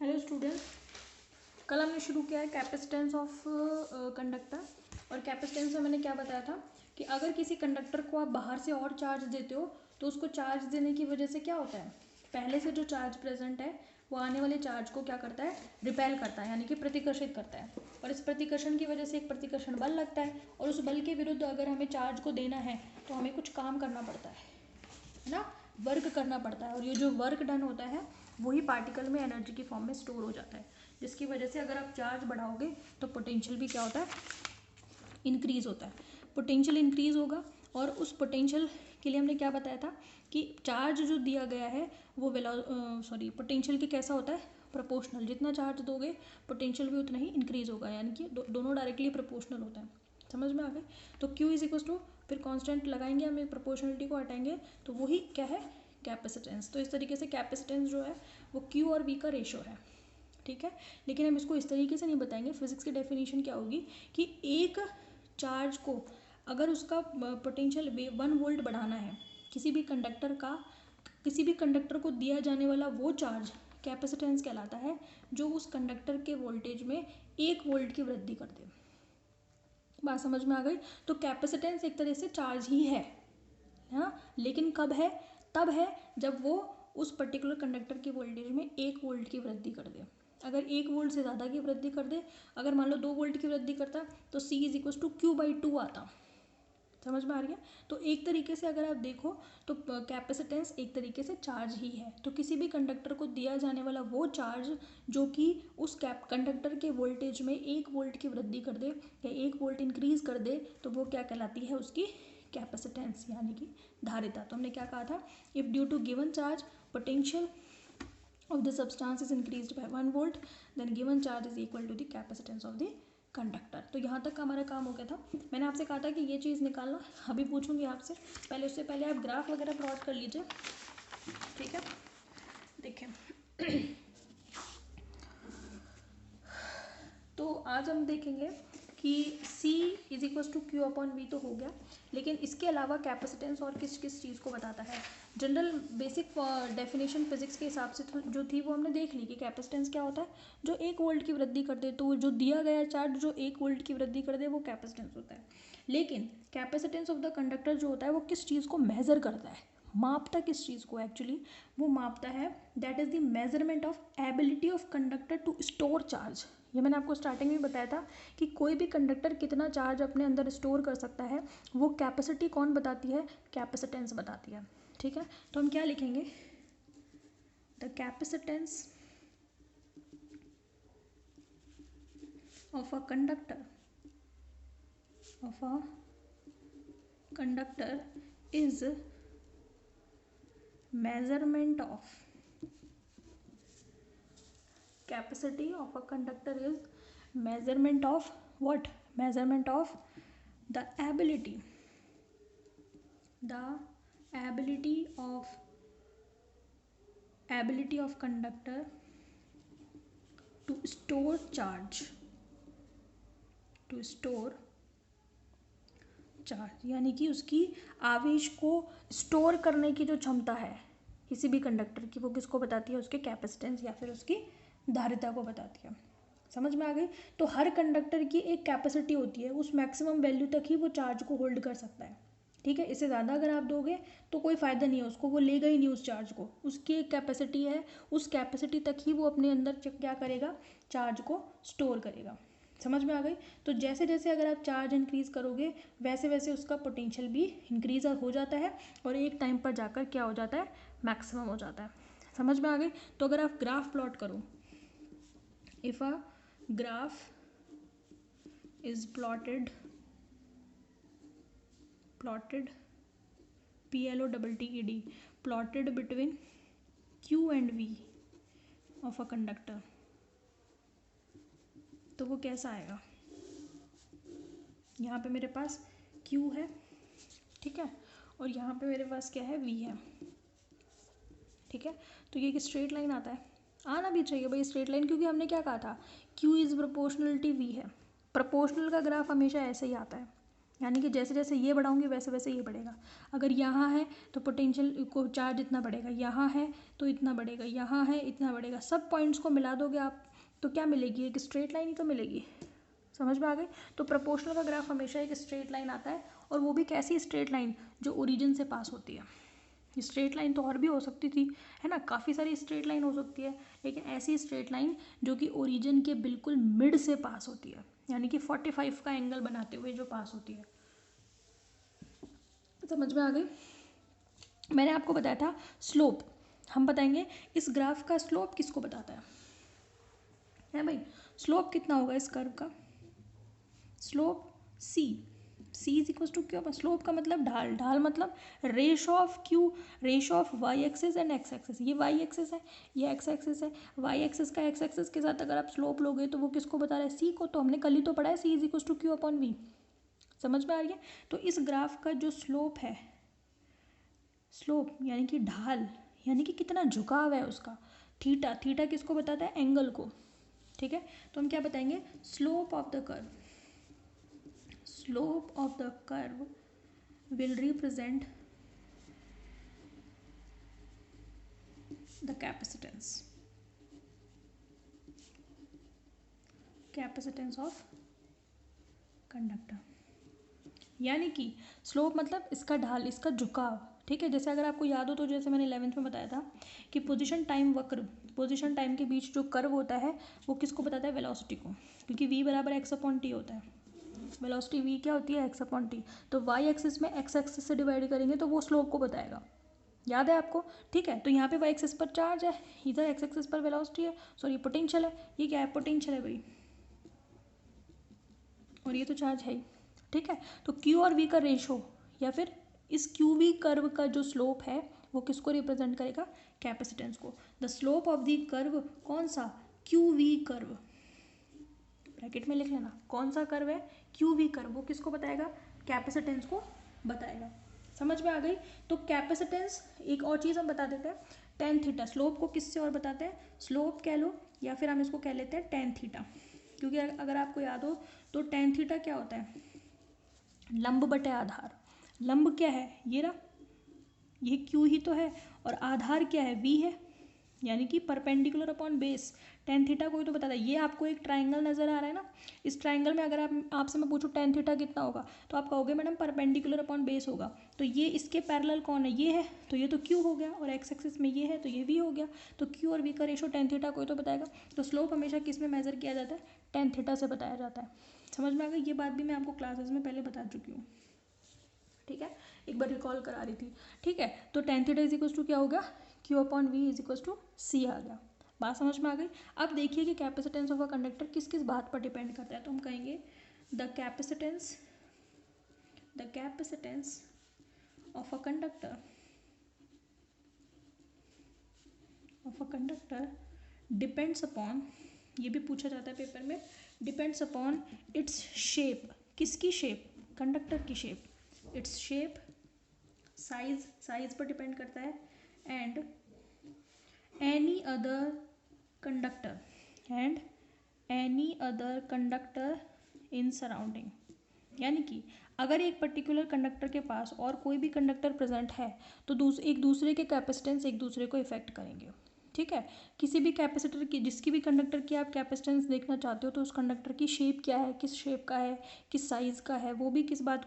Hello student, कल हमने शुरू किया है कैपेसिटेंस ऑफ कंडक्टर। और कैपेसिटेंस में मैंने क्या बताया था कि अगर किसी कंडक्टर को आप बाहर से और चार्ज देते हो तो उसको चार्ज देने की वजह से क्या होता है, पहले से जो चार्ज प्रेजेंट है वो आने वाले चार्ज को क्या करता है, रिपेल करता है, यानी कि प्रतिकर्षित करता है। और इस प्रतिकर्षण की वजह से एक प्रतिकर्षण बल लगता है, और उस बल के विरुद्ध अगर हमें चार्ज को देना है तो हमें कुछ काम करना पड़ता है ना, वर्क करना पड़ता है। और ये जो वर्क डन होता है वही पार्टिकल में एनर्जी की फॉर्म में स्टोर हो जाता है, जिसकी वजह से अगर आप चार्ज बढ़ाओगे तो पोटेंशियल भी क्या होता है, इंक्रीज़ होता है। पोटेंशियल इंक्रीज़ होगा, और उस पोटेंशियल के लिए हमने क्या बताया था कि चार्ज जो दिया गया है वो पोटेंशियल की कैसा होता है, प्रोपोर्शनल। जितना चार्ज दोगे पोटेंशियल भी उतना ही इंक्रीज़ होगा, यानी कि दोनों डायरेक्टली प्रोपोर्शनल होता है। समझ में आ गए? तो Q इज इक्वल टू, फिर कांस्टेंट लगाएंगे हम, एक प्रोपोर्शनलिटी को हटाएंगे तो वही क्या है, कैपेसिटेंस। तो इस तरीके से कैपेसिटेंस जो है वो Q और V का रेशो है, ठीक है। लेकिन हम इसको इस तरीके से नहीं बताएंगे। फिजिक्स की डेफिनेशन क्या होगी कि एक चार्ज को अगर उसका पोटेंशियल 1 वोल्ट बढ़ाना है, किसी भी कंडक्टर को दिया जाने वाला वो चार्ज कैपेसिटेंस कहलाता है, जो उस कंडक्टर के वोल्टेज में 1 वोल्ट की वृद्धि कर दे। बात समझ में आ गई? तो कैपेसिटेंस एक तरह से चार्ज ही है, हाँ। लेकिन कब है? तब है जब वो उस पर्टिकुलर कंडक्टर के वोल्टेज में 1 वोल्ट की वृद्धि कर दे। अगर 1 वोल्ट से ज़्यादा की वृद्धि कर दे, अगर मान लो 2 वोल्ट की वृद्धि करता तो C is equal to Q/2 आता। समझ में आ रही है? तो एक तरीके से अगर आप देखो तो कैपेसिटेंस एक तरीके से चार्ज ही है। तो किसी भी कंडक्टर को दिया जाने वाला वो चार्ज जो कि उस कंडक्टर के वोल्टेज में 1 वोल्ट की वृद्धि कर दे या 1 वोल्ट इंक्रीज कर दे, तो वो क्या कहलाती है, उसकी कैपेसिटेंस, यानी कि धारिता। तो हमने क्या कहा था, if due to given charge potential of the substance is increased by 1 volt, then given charge is equal to the capacitance of the conductor. तो यहाँ तक का हमारा काम हो गया था। मैंने आपसे कहा था कि ये चीज़ निकालना, अभी पूछूंगी आपसे, पहले उससे पहले आप ग्राफ वगैरह प्लॉट कर लीजिए, ठीक है। देखें तो आज हम देखेंगे कि C is equal to Q/V तो हो गया, लेकिन इसके अलावा कैपेसिटेंस और किस किस चीज़ को बताता है। जनरल बेसिक डेफिनेशन फिजिक्स के हिसाब से जो थी वो हमने देख ली कि कैपेसिटेंस क्या होता है, जो 1 वोल्ट की वृद्धि कर दे। तो जो दिया गया चार्ज जो 1 वोल्ट की वृद्धि कर दे वो कैपेसिटेंस होता है। लेकिन कैपेसिटेंस ऑफ द कंडक्टर जो होता है वो किस चीज़ को मेज़र करता है, मापता किस चीज़ को, एक्चुअली वो मापता है, that is the measurement of ability of conductor to store charge. ये मैंने आपको स्टार्टिंग में बताया था कि कोई भी कंडक्टर कितना चार्ज अपने अंदर स्टोर कर सकता है, वो कैपेसिटी कौन बताती है, कैपेसिटेंस बताती है, ठीक है। तो हम क्या लिखेंगे, the capacitance of a conductor is measurement of capacity of a conductor is measurement of what, measurement of the ability of conductor to store charge, यानी कि उसकी आवेश को स्टोर करने की जो क्षमता है किसी भी कंडक्टर की, वो किसको बताती है, उसके कैपेसिटेंस या फिर उसकी धारिता को बताती है। समझ में आ गई? तो हर कंडक्टर की एक कैपेसिटी होती है, उस मैक्सिमम वैल्यू तक ही वो चार्ज को होल्ड कर सकता है, ठीक है। इससे ज़्यादा अगर आप दोगे तो कोई फ़ायदा नहीं है उसको, वो लेगा ही नहीं उस चार्ज को। उसकी एक कैपेसिटी है, उस कैपेसिटी तक ही वो अपने अंदर क्या करेगा, चार्ज को स्टोर करेगा। समझ में आ गई? तो जैसे जैसे अगर आप चार्ज इंक्रीज़ करोगे वैसे वैसे उसका पोटेंशियल भी इंक्रीज़ हो जाता है, और एक टाइम पर जाकर क्या हो जाता है, मैक्सिमम हो जाता है। समझ में आ गई? तो अगर आप ग्राफ प्लॉट करो, if a graph is plotted PLOTTED plotted between Q and V of a conductor, तो वो कैसा आएगा। यहाँ पे मेरे पास Q है, ठीक है, और यहाँ पे मेरे पास क्या है, V है, ठीक है। तो ये एक स्ट्रेट लाइन आता है, आना भी चाहिए भाई स्ट्रेट लाइन, क्योंकि हमने क्या कहा था, Q इज़ प्रोपोर्शनलिटी V है। प्रोपोर्शनल का ग्राफ हमेशा ऐसे ही आता है, यानी कि जैसे जैसे ये बढ़ाऊंगी वैसे वैसे ये बढ़ेगा। अगर यहाँ है तो पोटेंशियल को चार्ज इतना बढ़ेगा, यहाँ है तो इतना बढ़ेगा, यहाँ है इतना बढ़ेगा। सब पॉइंट्स को मिला दोगे आप तो क्या मिलेगी, एक स्ट्रेट लाइन ही तो मिलेगी। समझ में आ गई। तो प्रोपोर्शनल का ग्राफ हमेशा एक स्ट्रेट लाइन आता है, और वो भी कैसी स्ट्रेट लाइन, जो ओरिजिन से पास होती है। स्ट्रेट लाइन तो और भी हो सकती थी, है ना, काफ़ी सारी स्ट्रेट लाइन हो सकती है, लेकिन ऐसी स्ट्रेट लाइन जो कि ओरिजिन के बिल्कुल मिड से पास होती है, यानी कि 45 का एंगल बनाते हुए जो पास होती है। समझ में आ गई। मैंने आपको बताया था स्लोप, हम बताएंगे इस ग्राफ का स्लोप किसको बताता है भाई। स्लोप कितना होगा इस कर्व का, slope C is equal to Q. Slope का मतलब ढाल, ढाल मतलब ratio of Q, ratio of Y axis and X axis. ये वाई एक्सिस है, ये एक्स एक्सिस है। वाई एक्सिस का एक्स एक्सिस के साथ अगर आप स्लोप लोगे तो वो किसको बता रहा है, सी को। तो हमने कल ही तो पढ़ा है C is equal to Q upon V. समझ में आ रही है। तो इस ग्राफ का जो स्लोप है, स्लोप यानी कि ढाल, यानी कि कितना झुकाव है उसका, थीटा, थीटा किसको बताता है, एंगल को। ठीक है, तो हम क्या बताएंगे, slope of the curve, slope of the curve will represent the capacitance of conductor। यानी कि स्लोप मतलब इसका ढाल, इसका झुकाव। ठीक है, जैसे अगर आपको याद हो तो जैसे मैंने 11th में बताया था कि पोजीशन टाइम वक्र, पोजीशन टाइम के बीच जो कर्व होता है वो किसको बताता है, वेलोसिटी को, क्योंकि v बराबर एक्स अपॉन टी होता है। वेलोसिटी v क्या होती है, एक्स अपॉन टी। तो वाई एक्सिस में एक्स एक्सिस से डिवाइड करेंगे तो वो स्लोप को बताएगा। याद है आपको। ठीक है, तो यहाँ पे वाई एक्सिस पर चार्ज है, इधर एक्स एक्सिस पर वेलोसिटी है, सॉरी पोटेंशियल है। ये क्या है, पोटेंशियल है भाई, और ये तो चार्ज है ही। ठीक है, तो क्यू और वी का रेशो, या फिर इस क्यू वी कर्व का जो स्लोप है वो किसको रिप्रेजेंट करेगा, कैपेसिटेंस को। The slope of the curve, कौन सा, क्यू वी कर्व, ब्रैकेट में लिख लेना, कौन सा कर्व है, क्यू वी कर्व, वो किसको बताएगा, कैपेसिटेंस को बताएगा। समझ में आ गई। तो कैपेसिटेंस, एक और चीज़ हम बता देते हैं, टेन थीटा। स्लोप को किससे और बताते हैं, स्लोप कह लो या फिर हम इसको कह लेते हैं टेन थीटा, क्योंकि अगर आपको याद हो तो टेन थीटा क्या होता है, लंब बटे आधार। लंब क्या है, ये रहा, ये क्यू ही तो है, और आधार क्या है, वी है, यानी कि perpendicular upon base. Tan theta कोई तो बताता है। ये आपको एक ट्राइंगल नजर आ रहा है ना, इस ट्राइंगल में अगर आपसे मैं पूछूं टेन थीटा कितना होगा, तो आप कहोगे मैडम परपेंडिकुलर अपॉन बेस होगा। तो ये इसके पैरेलल कौन है, ये है, तो ये तो क्यू हो गया, और एक्स एक्सिस में ये है तो ये वी हो गया। तो क्यू और वी का रेशो टेन थीटा कोई तो बताएगा। तो स्लोप हमेशा किस में मेजर किया जाता है, टेन थीटा से बताया जाता है। समझ में आ गई। ये बात भी मैं आपको क्लासेस में पहले बता चुकी हूँ। ठीक है, एक बार रिकॉल करा रही थी। ठीक है, तो ten theta is equal to क्या हो गया, Q upon V is equal to C आ गया। बात समझ में आ गई। अब देखिए कि कैपेसिटेंस ऑफ अ कंडक्टर किस किस बात पर डिपेंड करता है। तो हम कहेंगे the capacitance of a conductor depends upon, ये भी पूछा जाता है पेपर में, डिपेंड्स अपॉन इट्स शेप। किसकी शेप, कंडक्टर की शेप, इट्स शेप, साइज पर डिपेंड करता है, and any other conductor in surrounding. यानी कि अगर एक पर्टिकुलर कंडक्टर के पास और कोई भी कंडक्टर प्रेजेंट है तो एक दूसरे के कैपेसिटेंस एक दूसरे को इफेक्ट करेंगे। ठीक है, किसी भी कैपेसिटर की, जिसकी भी कंडक्टर की आप कैपेसिटेंस देखना चाहते हो तो उस कंडक्टर की शेप क्या है, किस शेप का है, किस साइज़ का है, वो भी किस बात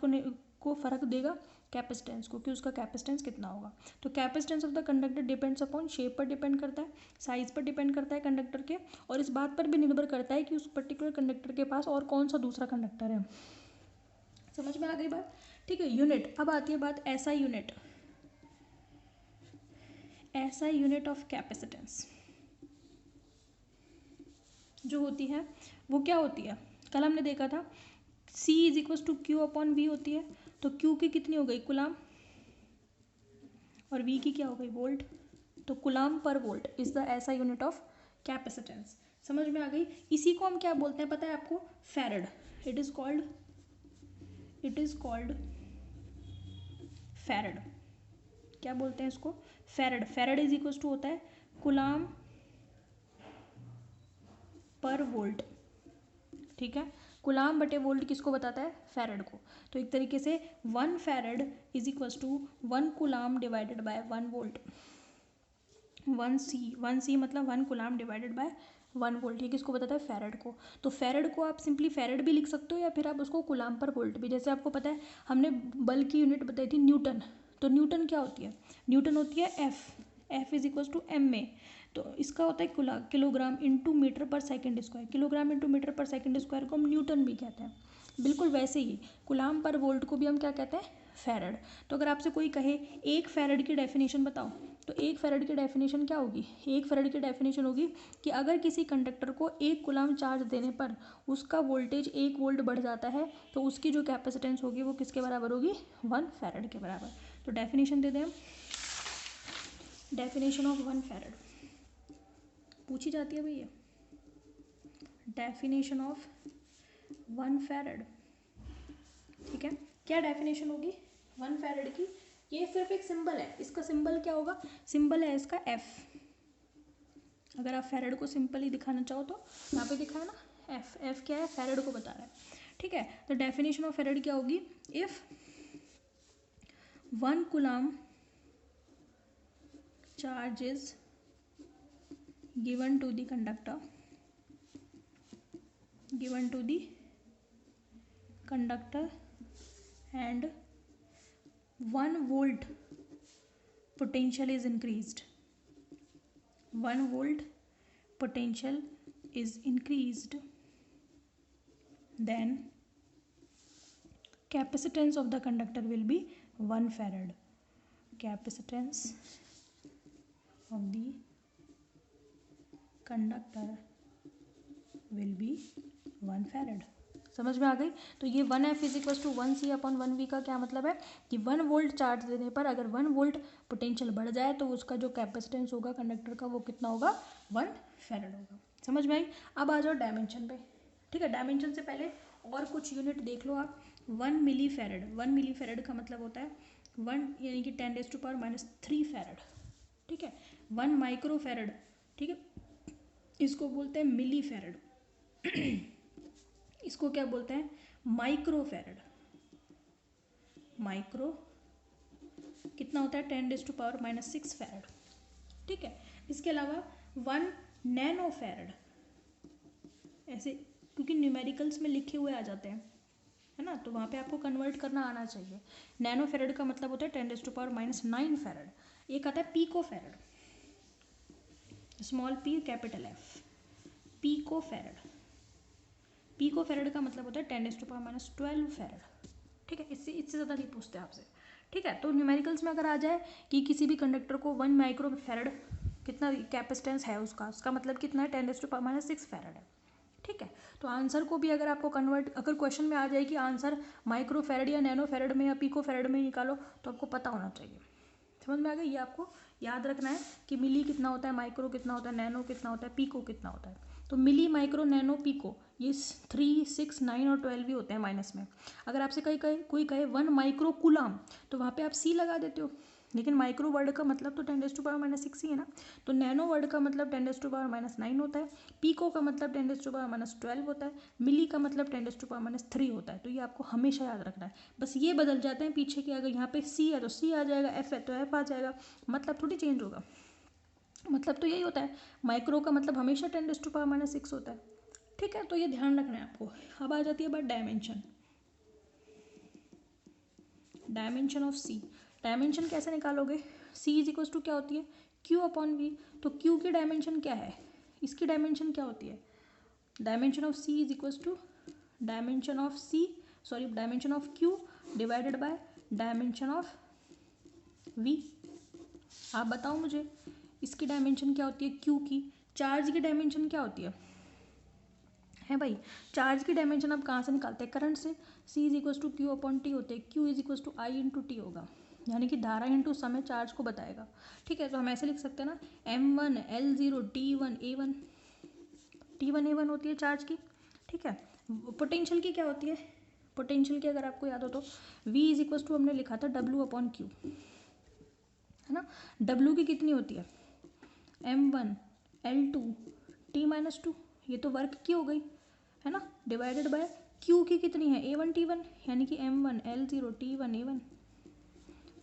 को फ़र्क देगा, कैपेसिटेंस को, कि उसका कैपेसिटेंस कितना होगा। तो capacitance of the conductor depends upon shape पर डिपेंड करता है, साइज़ पर डिपेंड करता है कंडक्टर के, और इस बात पर भी निर्भर करता है कि उस पर्टिकुलर कंडक्टर के पास और कौन सा दूसरा कंडक्टर है। समझ में आ गई बात। ठीक है, यूनिट। अब आती है बात ऐसा यूनिट ऑफ कैपेसिटेंस जो होती है वो क्या होती है, कल हमने देखा था C is equal to Q upon V होती है। तो Q की कितनी हो गई, कुलाम, और V की क्या हो गई, वोल्ट। तो कुलाम पर वोल्ट इज द ऐसा यूनिट ऑफ कैपेसिटेंस। समझ में आ गई। इसी को हम क्या बोलते हैं पता है आपको, farad. It is called farad. क्या बोलते हैं इसको, फैरड इज इक्वल टू होता है कुलाम पर वोल्ट। ठीक है, कुलाम बटे वोल्ट किसको बताता है? फैरड को। तो एक तरीके से 1 farad is equals to 1 coulomb divided by 1 volt. 1 C मतलब 1 कुलाम डिवाइडेड बाय 1 वोल्ट, ये किसको बताता है? फैरड को। तो फैरड को आप सिंपली फैरड भी लिख सकते हो या फिर आप उसको कुलाम पर वोल्ट भी। जैसे आपको पता है हमने बल की यूनिट बताई थी न्यूटन, तो न्यूटन क्या होती है? न्यूटन होती है F is equals to M में। तो इसका होता है किलोग्राम इंटू मीटर पर second square. Kilogram into metre पर सेकंड स्क्वायर को हम न्यूटन भी कहते हैं। बिल्कुल वैसे ही कुलाम पर वोल्ट को भी हम क्या कहते हैं? फैरड। तो अगर आपसे कोई कहे एक फैरड की डेफिनेशन बताओ, तो एक फैरड की डेफिनेशन क्या होगी? एक फैरड की डेफिनेशन होगी कि अगर किसी कंडक्टर को 1 कूलम चार्ज देने पर उसका वोल्टेज 1 वोल्ट बढ़ जाता है तो उसकी जो कैपेसिटेंस होगी वो किसके बराबर होगी? 1 फैरड के बराबर। तो डेफिनेशन दे दें हम, डेफिनेशन ऑफ 1 फैरड पूछी जाती है भैया। डेफिनेशन ऑफ 1 फैरड, ठीक है, क्या डेफिनेशन होगी 1 फैरड की? ये सिर्फ एक सिंबल है, इसका सिंबल क्या होगा? सिंबल है इसका एफ। अगर आप फैरड को सिंपल ही दिखाना चाहो तो यहाँ पे दिखा है ना एफ। एफ क्या है? फैरड को बता रहा है, ठीक है। तो डेफिनेशन ऑफ फैरड क्या होगी? If 1 coulomb charge is given to the conductor and 1 volt potential is increased, 1 volt potential is increased, then capacitance of the conductor will be 1 farad. Capacitance of the conductor will be 1 farad. समझ में आ गई? तो ये 1F is equal to 1C upon 1V का क्या मतलब है कि 1 वोल्ट चार्ज देने पर अगर 1 वोल्ट पोटेंशियल बढ़ जाए तो उसका जो कैपेसिटेंस होगा कंडक्टर का वो कितना होगा? 1 फैरड होगा। समझ में आई? अब आ जाओ डायमेंशन पे, ठीक है। डायमेंशन से पहले और कुछ यूनिट देख लो आप। 1 मिली फैरड, 1 मिली फैरड का मतलब होता है 1 यानी कि 10⁻³ फैरड, ठीक है। 1 माइक्रो फैरड, ठीक है, इसको बोलते हैं मिली फैरड। इसको क्या बोलते हैं? Micro farad. माइक्रो कितना होता है? 10⁻⁻6 फैरड, ठीक है। इसके अलावा 1 नैनो फैरड, ऐसे क्योंकि न्यूमेरिकल्स में लिखे हुए आ जाते हैं, है ना, तो वहाँ पे आपको कन्वर्ट करना आना चाहिए। नैनो फैरड का मतलब होता है 10⁻⁹ फैरड। एक आता है pico farad, small P capital F, pico farad. Pico farad का मतलब होता है 10⁻12 फैरड, ठीक है। इससे ज़्यादा नहीं पूछते आपसे, ठीक है। तो न्यूमेरिकल्स में अगर आ जाए कि किसी भी कंडक्टर को 1 माइक्रो फैरड कितना कैपेसिटेंस है उसका मतलब कितना है? 10⁻6 फैरड है, ठीक है। तो आंसर को भी अगर आपको कन्वर्ट, अगर क्वेश्चन में आ जाए कि आंसर माइक्रो फैरड या नैनो फैरड में या पीको फैरड में निकालो तो आपको पता होना चाहिए। समझ में आ गई? ये आपको याद रखना है कि मिली कितना होता है, माइक्रो कितना होता है, नैनो कितना होता है, पीको कितना होता है। तो मिली, माइक्रो, नैनो, पीको ये 3, 6, 9 और 12 भी होते हैं माइनस में। अगर आपसे कोई कहे 1 माइक्रो कूलम तो वहाँ पे आप सी लगा देते हो, लेकिन माइक्रो वर्ड का मतलब तो 10⁻⁻6 ही है ना। तो नैनो वर्ड का मतलब 10⁻⁻9 होता है, पीको का मतलब 10⁻⁻12 होता है, मिली का मतलब 10⁻3 होता है। तो ये आपको हमेशा याद रखना है। बस ये बदल जाते हैं पीछे के, अगर यहाँ पे सी है तो सी आ जाएगा, एफ है तो एफ आ जाएगा, मतलब थोड़ी चेंज होगा। मतलब तो यही होता है, माइक्रो का मतलब हमेशा 10⁻⁻6 होता है, ठीक है। तो ये ध्यान रखना है आपको। अब आ जाती है बात dimension. Dimension of C, dimension कैसे निकालोगे? सी इज इक्वल्स टू क्या होती है? Q upon V. तो क्यू की डायमेंशन क्या है? इसकी डायमेंशन क्या होती है? Dimension of C is equals to dimension of Q divided by dimension of V. आप बताओ मुझे इसकी डायमेंशन क्या होती है क्यू की? चार्ज की डायमेंशन क्या होती है भाई? चार्ज की डायमेंशन आप कहाँ से निकालते हैं? करंट से। C is equals to Q upon T होते हैं, Q is equals to I into T होगा, यानी कि धारा इंटू समय चार्ज को बताएगा, ठीक है। तो हम ऐसे लिख सकते हैं ना, M1 L0 T1 A1, T1 A1 होती है चार्ज की, ठीक है। पोटेंशियल की क्या होती है? पोटेंशियल की अगर आपको याद हो तो V इज इक्वल्स टू हमने लिखा था W अपॉन क्यू, है ना। W की कितनी होती है? M1 L2 T-2, ये तो वर्क की हो गई, है ना, डिवाइडेड बाय क्यू की कितनी है A1 T1, यानी कि M1 L0 T1 A1।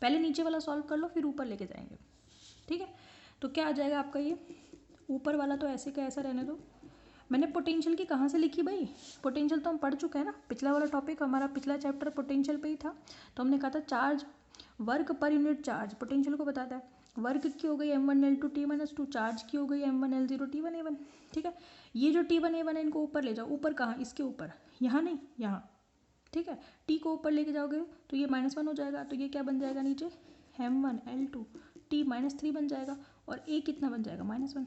पहले नीचे वाला सॉल्व कर लो फिर ऊपर लेके जाएंगे, ठीक है। तो क्या आ जाएगा आपका ये, ऊपर वाला तो ऐसे का ऐसा रहने दो। मैंने पोटेंशियल की कहाँ से लिखी भाई, पोटेंशियल तो हम पढ़ चुके हैं ना, पिछला वाला टॉपिक हमारा पिछला चैप्टर पोटेंशियल पे ही था। तो हमने कहा था charge work per unit charge potential को बताता है। वर्क की हो गई M1 L2 T-2, चार्ज की हो गई M1 L0 T1 A1, ठीक है। ये जो T1 A1 है इनको ऊपर ले जाओ, ऊपर कहाँ, इसके ऊपर, यहाँ नहीं, यहाँ, ठीक है। टी को ऊपर लेके जाओगे तो ये -1 हो जाएगा, तो ये क्या बन जाएगा नीचे M1 L2 T-3 बन जाएगा, और A कितना बन जाएगा -1,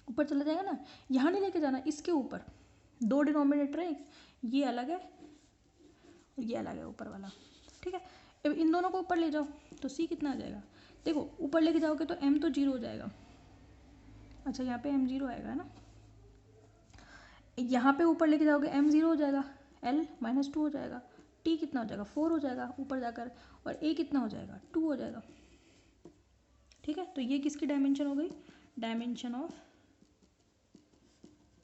ऊपर चला जाएगा ना। यहाँ नहीं लेके जाना, इसके ऊपर, दो डिनोमिनेटर है, ये अलग है और ये अलग है ऊपर वाला, ठीक है। अब इन दोनों को ऊपर ले जाओ तो C कितना आ जाएगा, देखो ऊपर लेके जाओगे तो M तो 0 हो जाएगा, अच्छा यहाँ पे M 0 आएगा, है ना। यहाँ पे ऊपर लेके जाओगे M 0 हो जाएगा, L -2 हो जाएगा, T कितना हो जाएगा 4 हो जाएगा ऊपर जाकर, और A कितना हो जाएगा 2 हो जाएगा, ठीक है। तो ये किसकी डायमेंशन हो गई, डायमेंशन ऑफ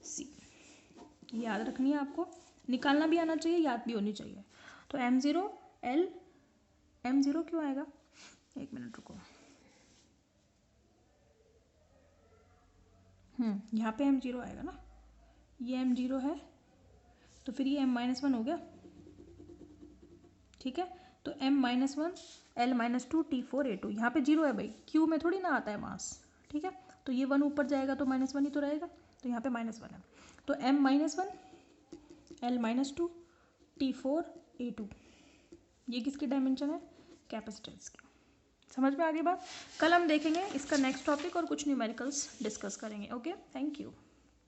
C। याद रखनी है आपको, निकालना भी आना चाहिए, याद भी होनी चाहिए। तो M0 L, M0 क्यों आएगा, एक मिनट रुको, यहाँ पे M0 आएगा ना, ये M0 है तो फिर ये M-1 हो गया, ठीक है। तो M-1 L -2 T4 A2, यहाँ पे 0 है भाई, Q में थोड़ी ना आता है मास, ठीक है। तो ये 1 ऊपर जाएगा तो -1 ही तो रहेगा, तो यहाँ पे -1 है। तो M-1 L -2 T4 A2, ये किसकी डायमेंशन है, कैपेसिटेंस की। समझ में आ गई बात। कल हम देखेंगे इसका नेक्स्ट टॉपिक और कुछ न्यूमेरिकल्स डिस्कस करेंगे। Okay, thank you.